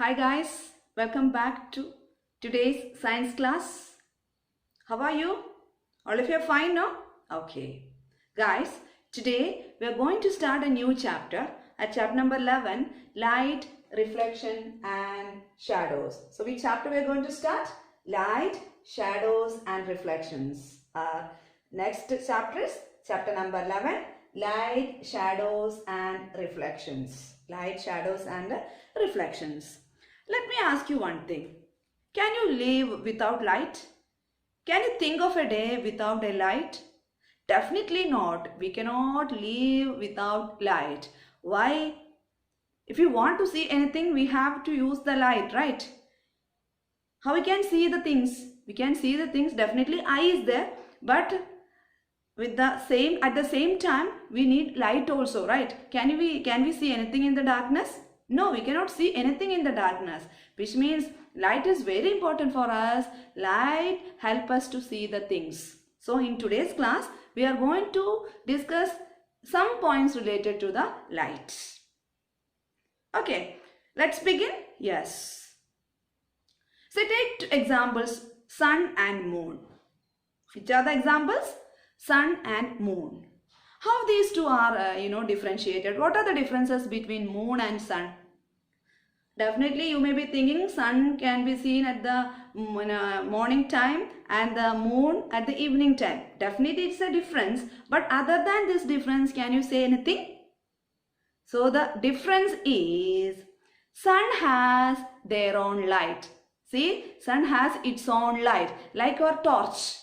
Hi guys, welcome back to today's science class. How are you? All of you are fine, no? Okay. Guys, today we are going to start a new chapter at chapter number 11, Light, Reflection and Shadows. So which chapter we are going to start? Light, Shadows and Reflections. Next chapter is chapter number 11, Light, Shadows and Reflections. Light, Shadows and Reflections. Let me ask you one thing. Can you live without light? Can you think of a day without a light? Definitely not. We cannot live without light. Why? If you want to see anything, we have to use the light, right? How we can see the things? We can see the things. Definitely eye is there, but at the same time we need light also, right? Can we see anything in the darkness? No, we cannot see anything in the darkness, which means light is very important for us. Light help us to see the things. So in today's class we are going to discuss some points related to the light. Okay, let's begin. Yes. So take two examples, sun and moon. Which are the examples? Sun and moon. How these two are differentiated? What are the differences between moon and sun? Definitely you may be thinking sun can be seen at the morning time and the moon at the evening time. Definitely it's a difference, but other than this difference, can you say anything? So the difference is sun has their own light. See, sun has its own light, like our torch.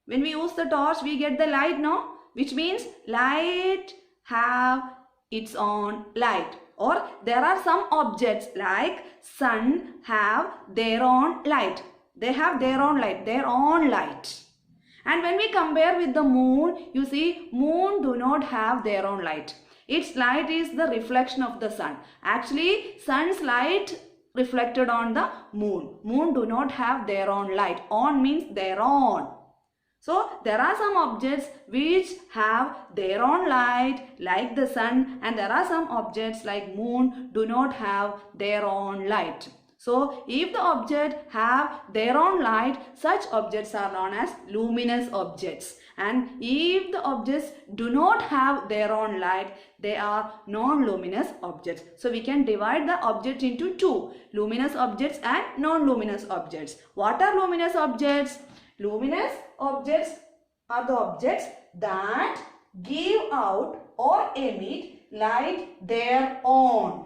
When we use the torch, we get the light, no? Which means light have its own light. Or there are some objects like sun have their own light. They have their own light, their own light. And when we compare with the moon, you see moon do not have their own light. Its light is the reflection of the sun. Actually, sun's light reflected on the moon. Moon do not have their own light. On means their own. So there are some objects which have their own light like the sun, and there are some objects like moon do not have their own light. So if the object have their own light, such objects are known as luminous objects. And if the objects do not have their own light, they are non-luminous objects. So we can divide the object into two, luminous objects and non-luminous objects. What are luminous objects? Luminous objects are the objects that give out or emit light their own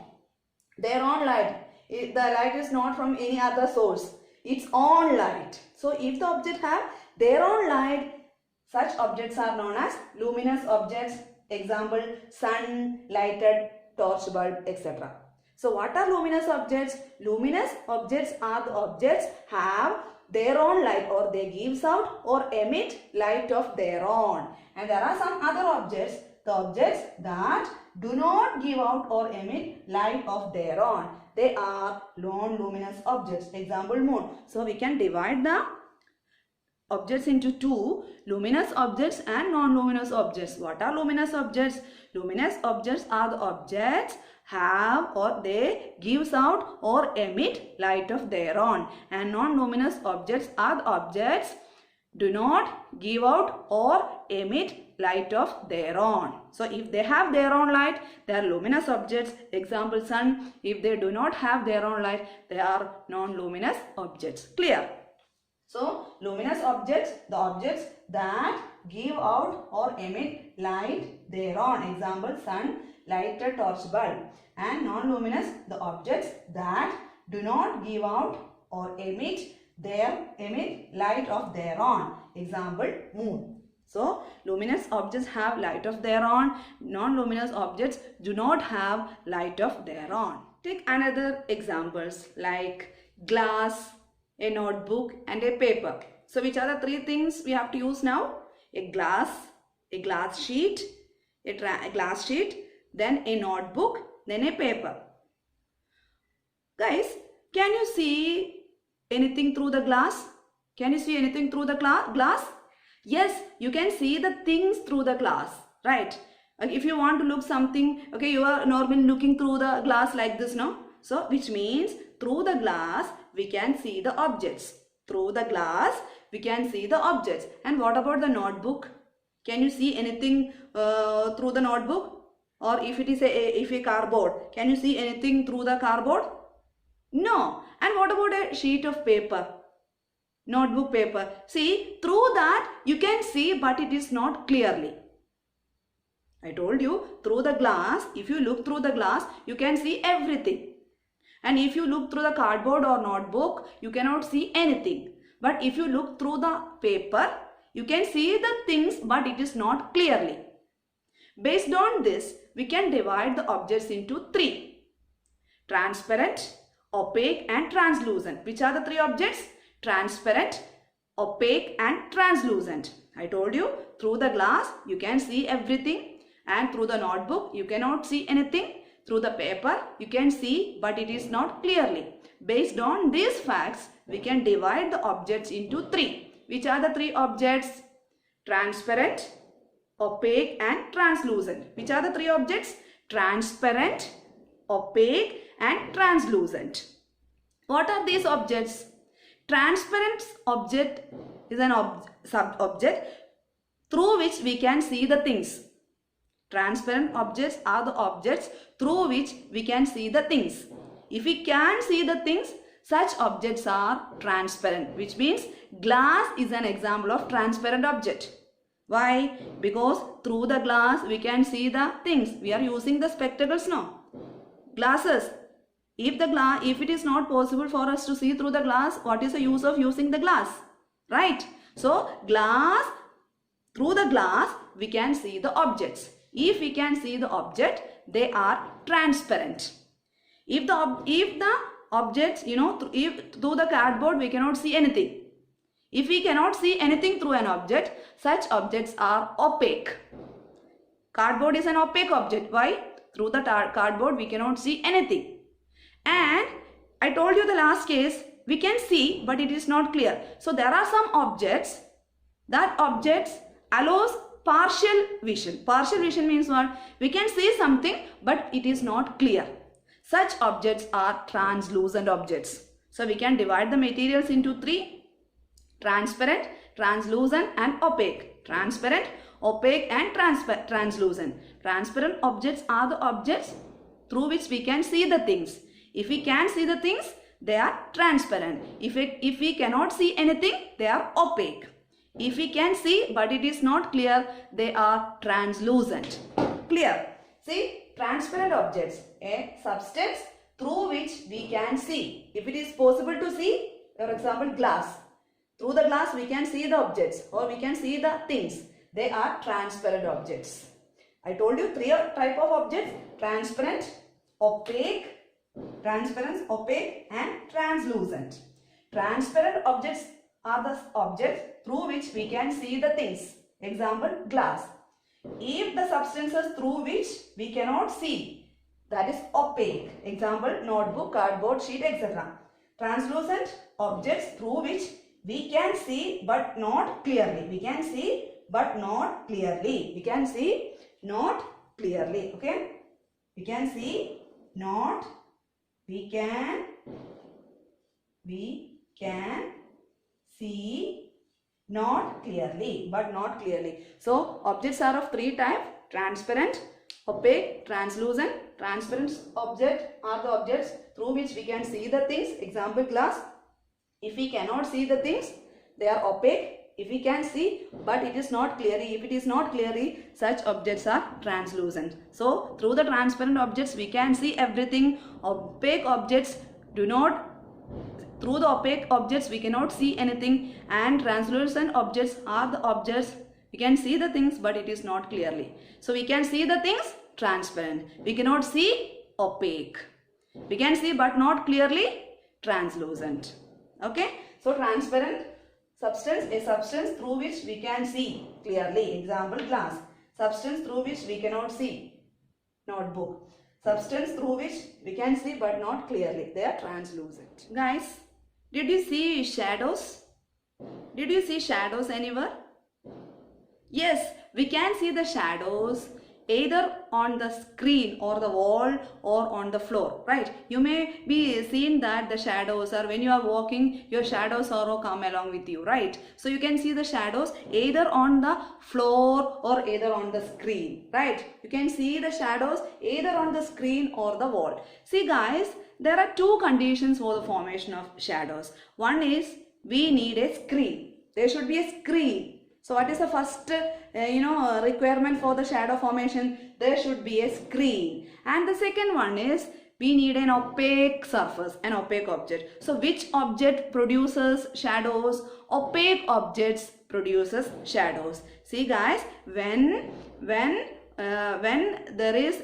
light. The light is not from any other source, its own light. So if the object have their own light, such objects are known as luminous objects. Example, sun, lighted torch bulb, etc. So what are luminous objects? Luminous objects are the objects have their own light, or they gives out or emit light of their own. And there are some other objects, the objects that do not give out or emit light of their own. They are non-luminous objects. Example, moon. So we can divide the objects into two, luminous objects and non-luminous objects. What are luminous objects? Luminous objects are the objects have or they gives out or emit light of their own, and non-luminous objects are the objects do not give out or emit light of their own. So if they have their own light, they are luminous objects. Example, sun. If they do not have their own light, they are non-luminous objects. Clear? So luminous objects, the objects that give out or emit light their own. Example, sun, lighted torch bulb. And non-luminous, the objects that do not give out or emit light of their own. Example, moon. So luminous objects have light of their own. Non-luminous objects do not have light of their own. Take another examples like glass, a notebook and a paper. So which are the three things we have to use now? A glass sheet, a glass sheet, then a notebook, then a paper. Guys, can you see anything through the glass? Can you see anything through the glass? Yes, you can see the things through the glass, right? If you want to look something, okay, you are normally looking through the glass like this, no? So which means through the glass we can see the objects. Through the glass we can see the objects. And what about the notebook? Can you see anything through the notebook? Or if it is a cardboard, can you see anything through the cardboard? No. And what about a sheet of paper? Notebook paper. See, through that you can see, but it is not clearly. I told you, through the glass, if you look through the glass, you can see everything. And if you look through the cardboard or notebook, you cannot see anything. But if you look through the paper, you can see the things, but it is not clearly. Based on this, we can divide the objects into three: transparent, opaque and translucent. Which are the three objects? Transparent, opaque and translucent. I told you, through the glass you can see everything, and through the notebook you cannot see anything. Through the paper you can see, but it is not clearly. Based on these facts, we can divide the objects into three. Which are the three objects? Transparent, opaque and translucent. Which are the three objects? Transparent, opaque and translucent. What are these objects? Transparent object is an object through which we can see the things. Transparent objects are the objects through which we can see the things. If we can see the things, such objects are transparent, which means glass is an example of transparent object. Why? Because through the glass we can see the things. We are using the spectacles now. Glasses. If it is not possible for us to see through the glass, what is the use of using the glass? Right? So glass, through the glass we can see the objects. If we can see the object, they are transparent. If the objects, if through the cardboard we cannot see anything. If we cannot see anything through an object, such objects are opaque. Cardboard is an opaque object. Why? Through the cardboard we cannot see anything. And I told you the last case, we can see, but it is not clear. So there are some objects, that objects allows partial vision. Partial vision means what? We can see something, but it is not clear. Such objects are translucent objects. So we can divide the materials into three: transparent, translucent and opaque. Transparent, opaque and translucent. Transparent objects are the objects through which we can see the things. If we can see the things, they are transparent. If we cannot see anything, they are opaque. If we can see but it is not clear, they are translucent. Clear? See, transparent objects, a substance through which we can see. If it is possible to see, for example, glass. Through the glass we can see the objects or we can see the things. They are transparent objects. I told you three type of objects: transparent, opaque, and translucent. Transparent objects are the objects through which we can see the things. Example, glass. If the substances through which we cannot see, that is opaque. Example, notebook, cardboard, sheet, etc. Translucent objects through which we can see but not clearly. We can see but not clearly. We can see not clearly. Okay? We can see not. We can see not clearly, but not clearly. So objects are of three types: transparent, opaque, translucent. Transparent objects are the objects through which we can see the things. Example, glass. If we cannot see the things, they are opaque. If we can see but it is not clearly, if it is not clearly, such objects are translucent. So through the transparent objects we can see everything. Opaque objects do not. Through the opaque objects we cannot see anything, and translucent objects are the objects we can see the things but it is not clearly. So we can see the things, transparent. We cannot see, opaque. We can see but not clearly, translucent. Okay? So transparent substance, a substance through which we can see clearly. Example, glass. Substance through which we cannot see, notebook. Substance through which we can see but not clearly. They are translucent. Guys, did you see shadows? Did you see shadows anywhere? Yes, we can see the shadows either on the screen or the wall or on the floor, right? You may be seeing that the shadows are, when you are walking, your shadows also come along with you, right? So you can see the shadows either on the floor or either on the screen, right? You can see the shadows either on the screen or the wall. See guys, there are two conditions for the formation of shadows. One is we need a screen. There should be a screen. So what is the first requirement for the shadow formation? There should be a screen. And the second one is we need an opaque surface, an opaque object. So which object produces shadows? Opaque objects produces shadows. See guys, when there is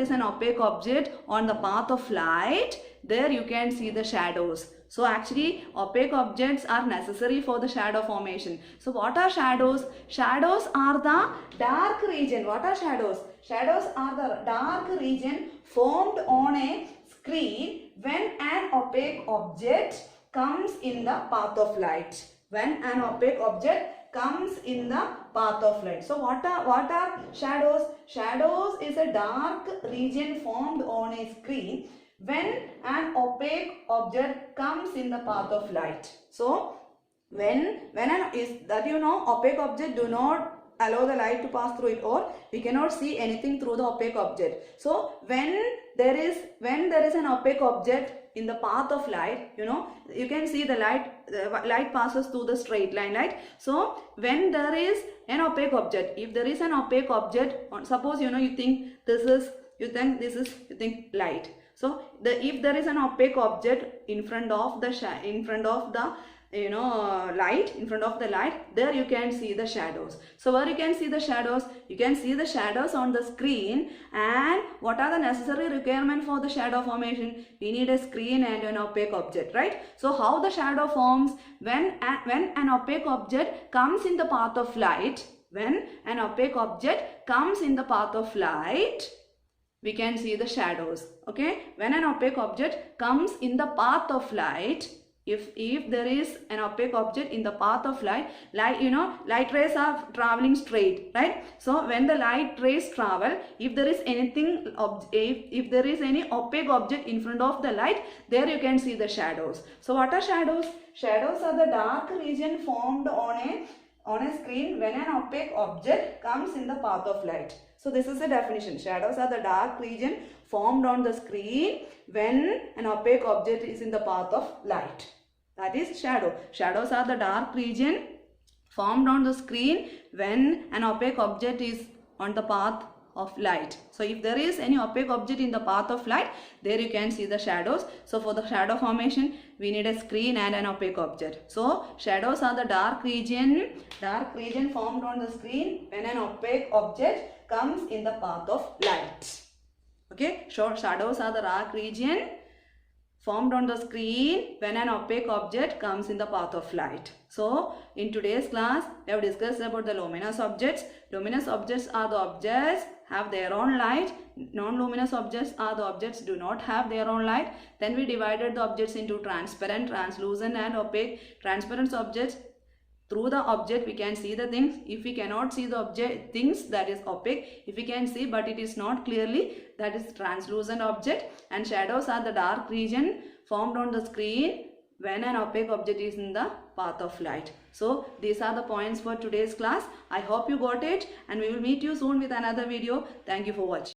an opaque object on the path of light, there you can see the shadows. So actually opaque objects are necessary for the shadow formation. So what are shadows? Shadows are the dark region. What are shadows? Shadows are the dark region formed on a screen when an opaque object comes in the path of light. When an opaque object comes in the path of light. So what are shadows? Shadows is a dark region formed on a screen when an opaque object comes in the path of light. So opaque object do not allow the light to pass through it, or we cannot see anything through the opaque object. So when there is an opaque object in the path of light, you can see the light passes through the straight line, right? So when there is an opaque object, if there is an opaque object, suppose you think this is light. So if there is an opaque object in front of the light, there you can see the shadows. So where you can see the shadows? You can see the shadows on the screen. And what are the necessary requirements for the shadow formation? We need a screen and an opaque object, right? So how the shadow forms? When an opaque object comes in the path of light, we can see the shadows. Okay, when an opaque object comes in the path of light, if there is an opaque object in the path of light light rays are traveling straight, right? So when the light rays travel, if there is if there is any opaque object in front of the light, there you can see the shadows. So what are shadows? Shadows are the dark region formed on a screen when an opaque object comes in the path of light. So this is the definition. Shadows are the dark region formed on the screen when an opaque object is in the path of light. That is shadow. Shadows are the dark region formed on the screen when an opaque object is on the path of light. So if there is any opaque object in the path of light, there you can see the shadows. So for the shadow formation, we need a screen and an opaque object. So shadows are the dark region formed on the screen when an opaque object comes in the path of light. Okay, so shadows are the dark region formed on the screen when an opaque object comes in the path of light. So in today's class, we have discussed about the luminous objects. Luminous objects are the objects have their own light. Non-luminous objects are the objects do not have their own light. Then we divided the objects into transparent, translucent and opaque. Transparent objects, through the object we can see the things. If we cannot see the things, that is opaque. If we can see but it is not clearly, that is translucent object. And shadows are the dark region formed on the screen when an opaque object is in the path of light. So these are the points for today's class. I hope you got it, and we will meet you soon with another video. Thank you for watching.